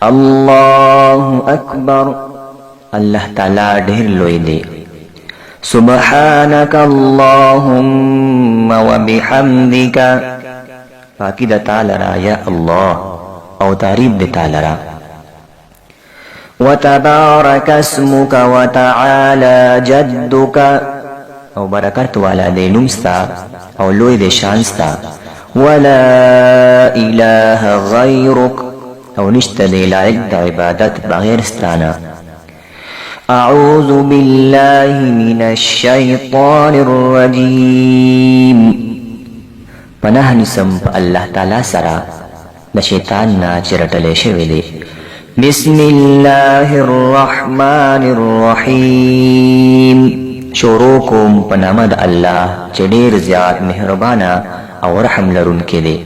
الله أكبر الله تعالى ډېر لوی دی. سبحانك اللهم وبحمدك پاکی د تعالی را یا الله او تعریف د تعالی را. وتبارك اسمك وتعالى جدك او برکت والا دی نومستا او لوی دی شانستا. ولا اله غیرک او نشته دی لایق د عبادت بغیر ستانه. اعوذ بالله من الشیطان الرجیم پناه نسم په الله تعالی سره د شیطان نه چې رټلی شوی دی. بسم الله الرحمن الرحیم شروع کوم په نامه د الله چې ډېر زیات مهربانه او رحم لرونکی دی.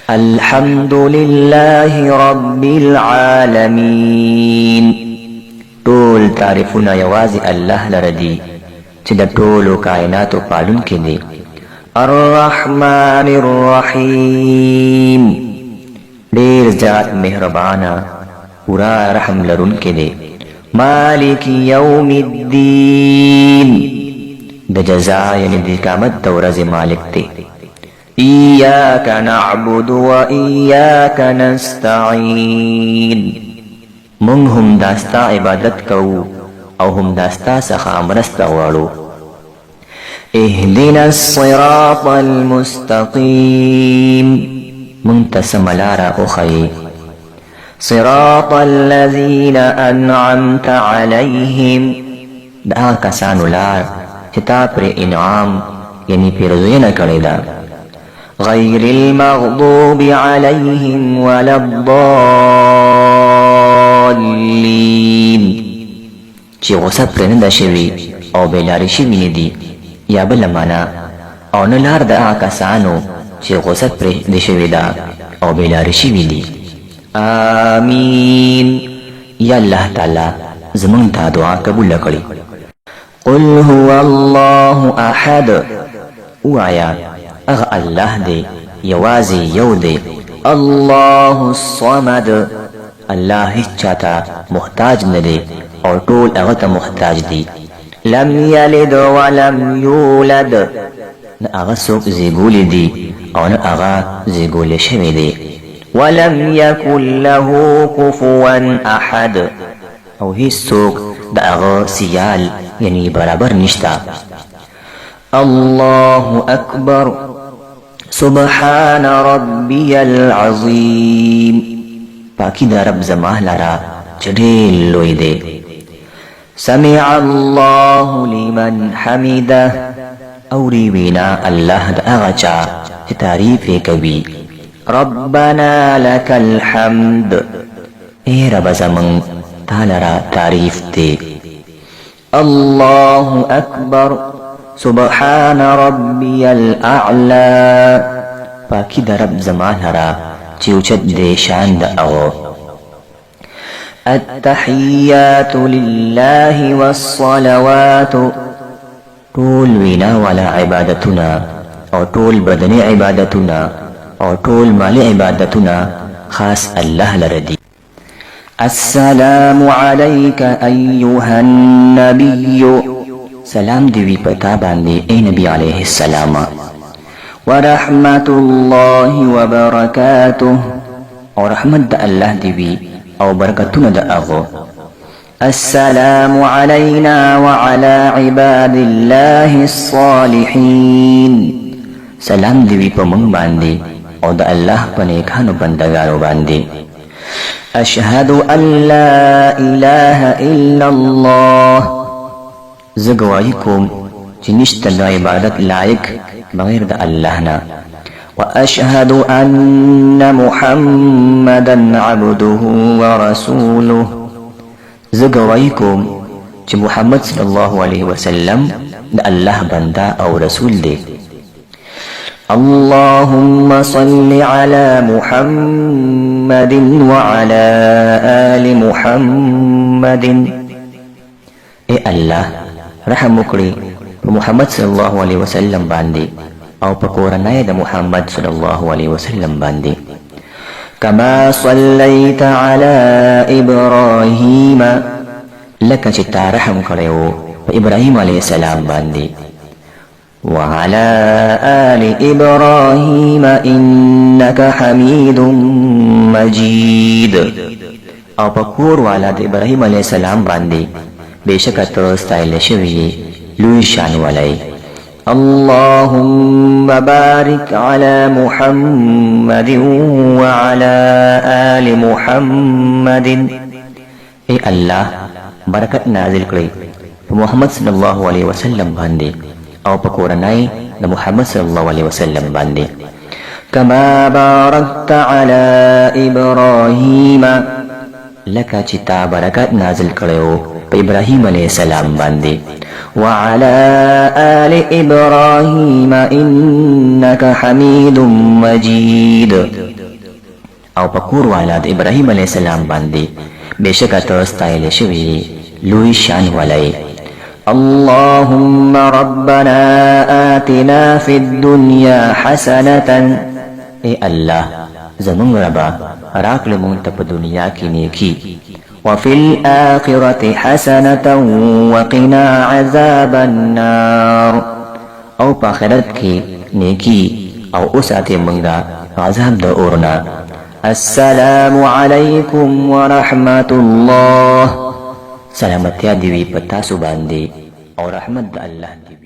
الحمد لله رب العالمین ټول تعریفونه یوازې الله لره دي چې د ټولو کائناتو پالونکی دی. الرحمن الرحیم ډېر زیات مهربانه پورا رحم لرونکی دی. مالک یوم الدین د جزا یعنی د قیامت د ورځې مالک دی. ایاک نعبد و ایاک نستعین مونږ هم داستا عبادت کوو او هم داستا څخه مرسته غواړو. اهدنا الصراط المستقیم مونږ ته سمه لاره وښیي. صراط الذین انعمت علیهم د هغه کسانو لار چې تا پرې انعام یعنی پیرزوینه کړې ده. غیر المغضوب علیهم ولا الضالین چې غصه پرې نه ده شوي او بېلارې شوي نه دي یا بله معنا او نه لار د هغه کسانو چې غصه پرې ده شوې ده او بېلارې شوي دي. آمین یا الله تعالی زمونږ ته دعا قبول کړي. قل هو الله احد ووایا اغه الله دی یوازې یو دی. الله الصمد الله هیڅ چاته محتاج نه دی او ټول هغه ته محتاج دي. لم یلد ولم یولد نه هغه څوک زیږولی دي او نه هغه زیږولی شوی دی. ولم یکن له کفوا احد او هیڅ څوک د هغه سیال یعنی برابر نشته. الله اکبر سبحان ربی العظیم پاکی دا رب زما لرا چې ډېر لوی دی. سمع الله لمن حمده اوري وینا الله د هغه چا چې تعریف یې کوي. ربنا لك الحمد اے رب زمون تعالی را تعریف دی. الله اکبر سبحان ربی الاعلى پاکی د رب زما لرا چې اوچت دی شان د هغه. التحیات لله والصلوات ټول وینا والا عبادتنا او ټول بدني عبادتنا او ټول مالی عبادتنا خاص الله لره دي. السلام عليك أيها النبي سلام دی وی پتا باندې اے نبی علیہ السلام. ورحمت الله وبرکاته او رحمت د الله دی وی او برکتونه د هغه. السلام علينا وعلى عباد الله الصالحين سلام دی وی په موږ باندې او د الله په نیکانو بندګانو باندې. اشهد ان لا اله الا الله زه ګواهي کوم چې نشته د عبادت لایق بغیر د الله نه. واشهد ان محمدا عبده ورسوله زه ګواهي کوم چې محمد صلی الله علیه وسلم د الله بنده او رسول دی. اللهم صل على محمد وعلى آل محمد اے الله رحم وکړي په محمد صلی الله علیه وسلم باندې او په کورنۍ د محمد صلی الله علیه وسلم باندې. كما صليت على إبراهيم لك چې تا رحم کړو په ابراهيم عليه السلام باندې وعلى آل إبراهيم إنك حميد مجيد او پکور والا د ابراهيم عليه السلام باندې بشک ته ستایل شوی لوی شان ولای اللهم بارك على محمد وعلى آل محمد اے الله برکت نازل کړئ محمد صلی الله علیه وسلم باندې او پکورنای د محمد صلی الله علیه وسلم باندې كما باركت على إبراهيم لکه چې تا برکت نازل کړو په ابراهيم عليه السلام باندې وعلى آل إبراهيم إنك حميد مجيد او پکور والا د ابراهيم عليه السلام باندې بشک ته ستایل شوی لوی شان ولای اللهم ربنا آتنا في الدنيا حسنة اے الله زمون ربا راکل مون ته په دنیا کې نیکی وفي الآخرة حسنة وقنا عذاب النار او په آخرت کې نیکی او اوساته مونږه عذاب د اورنا السلام علیکم ورحمت الله سلامتی دی په تاسو باندې او رحمت د الله دی